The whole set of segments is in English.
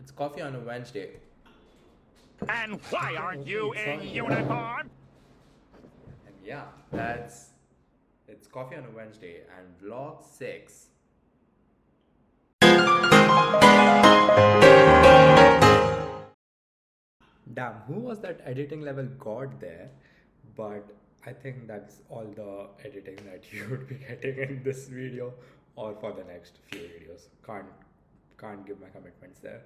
It's coffee on a Wednesday. And why aren't you It's in not. uniform? And yeah, it's coffee on a Wednesday and vlog 6. Damn, who was that editing level god there? But I think that's all the editing that you would be getting in this video or for the next few videos. Can't give my commitments there.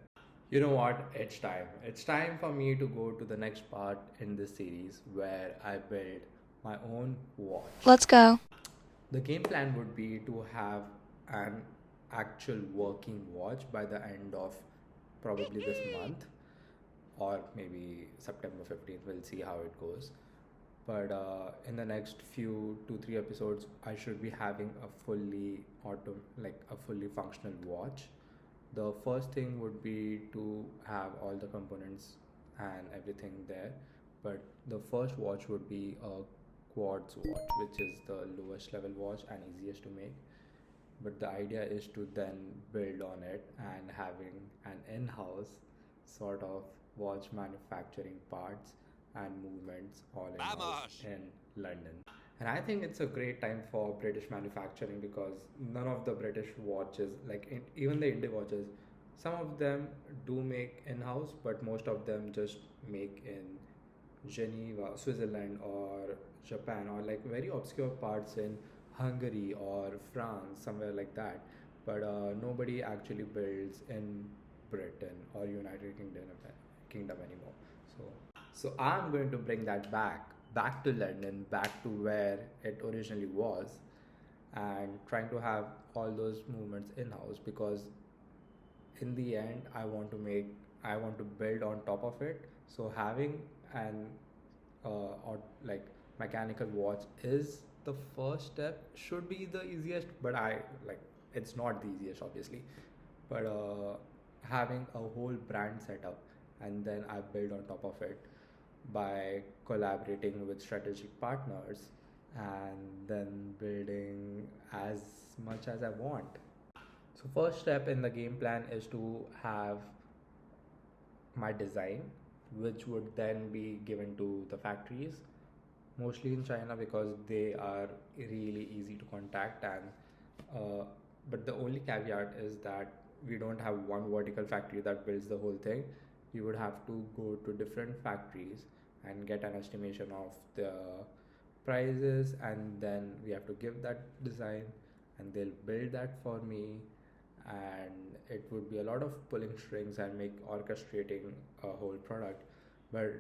You know what? It's time. It's time for me to go to the next part in this series where I build my own watch. Let's go. The game plan would be to have an actual working watch by the end of probably this month or maybe September 15th. We'll see how it goes. But in the next few 2 3 episodes, I should be having a fully functional watch. The first thing would be to have all the components and everything there, but the first watch would be a quartz watch, which is the lowest level watch and easiest to make. But the idea is to then build on it and having an in-house sort of watch manufacturing parts and movements all in-house in London. And I think it's a great time for British manufacturing because none of the British watches, even the Indie watches, some of them do make in-house, but most of them just make in Geneva, Switzerland, or Japan, or like very obscure parts in Hungary or France, somewhere like that. But nobody actually builds in Britain or United Kingdom anymore. So, so I'm going to bring that back to London, back to where it originally was, and trying to have all those movements in house because in the end I want to build on top of it. So having an or like mechanical watch is the first step, should be the easiest, but I like it's not the easiest obviously. But having a whole brand setup and then I build on top of it by collaborating with strategic partners and then building as much as I want. So first step in the game plan is to have my design, which would then be given to the factories, mostly in China because they are really easy to contact. And but the only caveat is that we don't have one vertical factory that builds the whole thing. You would have to go to different factories and get an estimation of the prices, and then we have to give that design and they'll build that for me. And it would be a lot of pulling strings and make orchestrating a whole product, but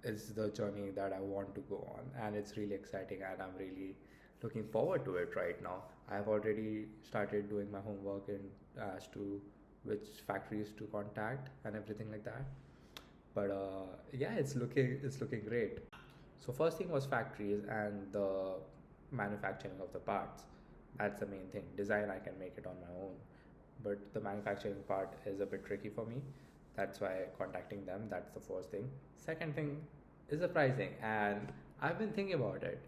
it's the journey that I want to go on, and it's really exciting and I'm really looking forward to it right now. I've already started doing my homework in as to which factories to contact and everything like that. But yeah, it's looking great. So first thing was factories and the manufacturing of the parts. That's the main thing. Design I can make it on my own, but the manufacturing part is a bit tricky for me. That's why contacting them. That's the first thing. Second thing is the pricing, and I've been thinking about it.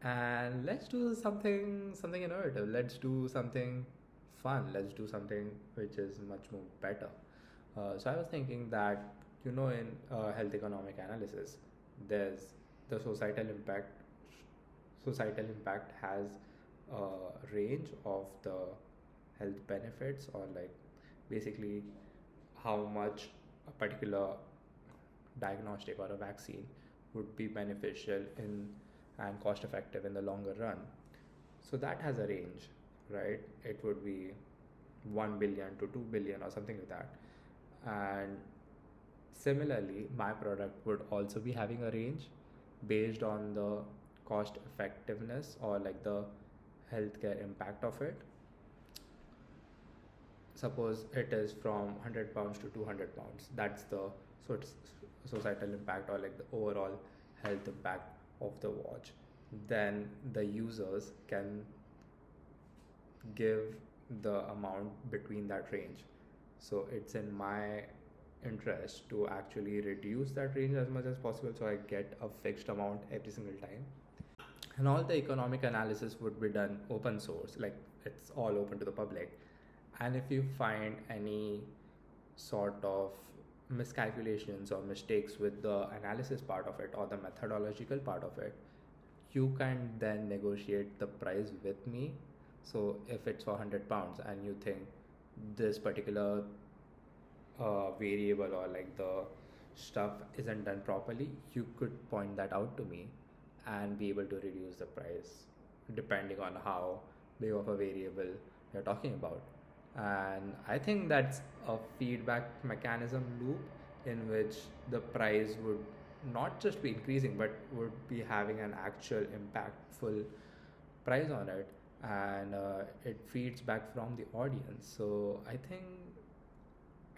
And let's do something innovative. Let's do something fun. Let's do something which is much more better. So I was thinking that in health economic analysis, there's the societal impact has a range of the health benefits, or like basically how much a particular diagnostic or a vaccine would be beneficial in and cost effective in the longer run. So that has a range, right? It would be 1 billion to 2 billion or something like that. And similarly, my product would also be having a range based on the cost effectiveness or like the healthcare impact of it. Suppose it is from £100 to £200. That's the societal impact or like the overall health impact of the watch. Then the users can give the amount between that range. So it's in my interest to actually reduce that range as much as possible so I get a fixed amount every single time. And all the economic analysis would be done open source, like it's all open to the public. And if you find any sort of miscalculations or mistakes with the analysis part of it or the methodological part of it, you can then negotiate the price with me. So if it's for £100 and you think this particular variable or like the stuff isn't done properly, you could point that out to me and be able to reduce the price depending on how big of a variable you're talking about. And I think that's a feedback mechanism loop in which the price would not just be increasing but would be having an actual impactful price on it, and it feeds back from the audience. So I think,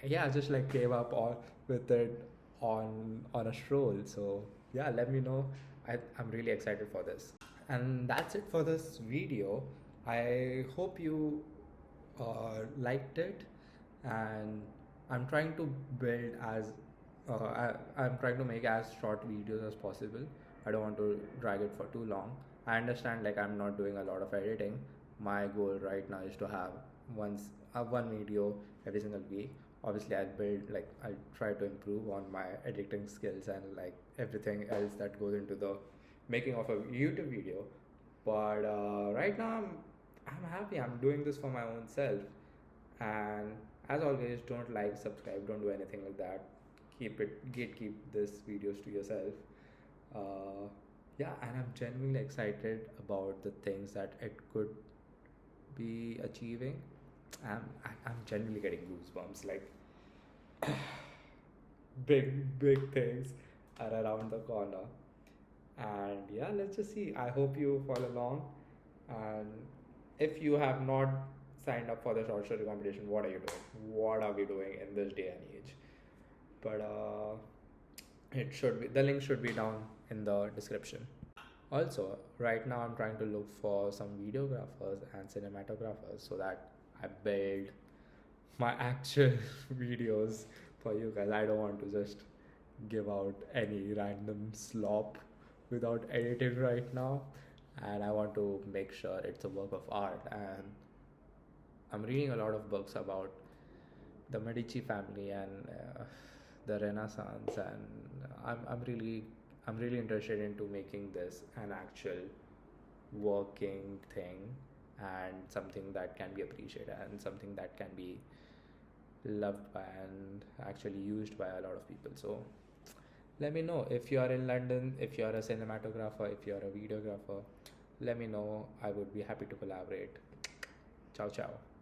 yeah, I just like gave up all with it on a stroll. So yeah, let me know. I'm really excited for this. And that's it for this video. I hope you liked it, and I'm trying to build as I'm trying to make as short videos as possible. I don't want to drag it for too long. I understand like I'm not doing a lot of editing. My goal right now is to have one video every single week. Obviously, I'll try to improve on my editing skills and like everything else that goes into the making of a YouTube video. But right now I'm happy. I'm doing this for my own self. And as always, don't like, subscribe, don't do anything like that. Keep this videos to yourself. Uh, yeah, and I'm genuinely excited about the things that it could be achieving. I'm genuinely getting goosebumps. Like big things are around the corner. And yeah, let's just see. I hope you follow along. And if you have not signed up for the short story competition, what are you doing? What are we doing in this day and age? But it should be, the link should be down in the description. Also, right now I'm trying to look for some videographers and cinematographers so that I build my actual videos for you guys. I don't want to just give out any random slop without editing right now, and I want to make sure it's a work of art. And I'm reading a lot of books about the Medici family and the Renaissance, and I'm really interested into making this an actual working thing and something that can be appreciated and something that can be loved by and actually used by a lot of people. So let me know if you are in London, if you are a cinematographer, if you are a videographer. Let me know. I would be happy to collaborate. Ciao, ciao.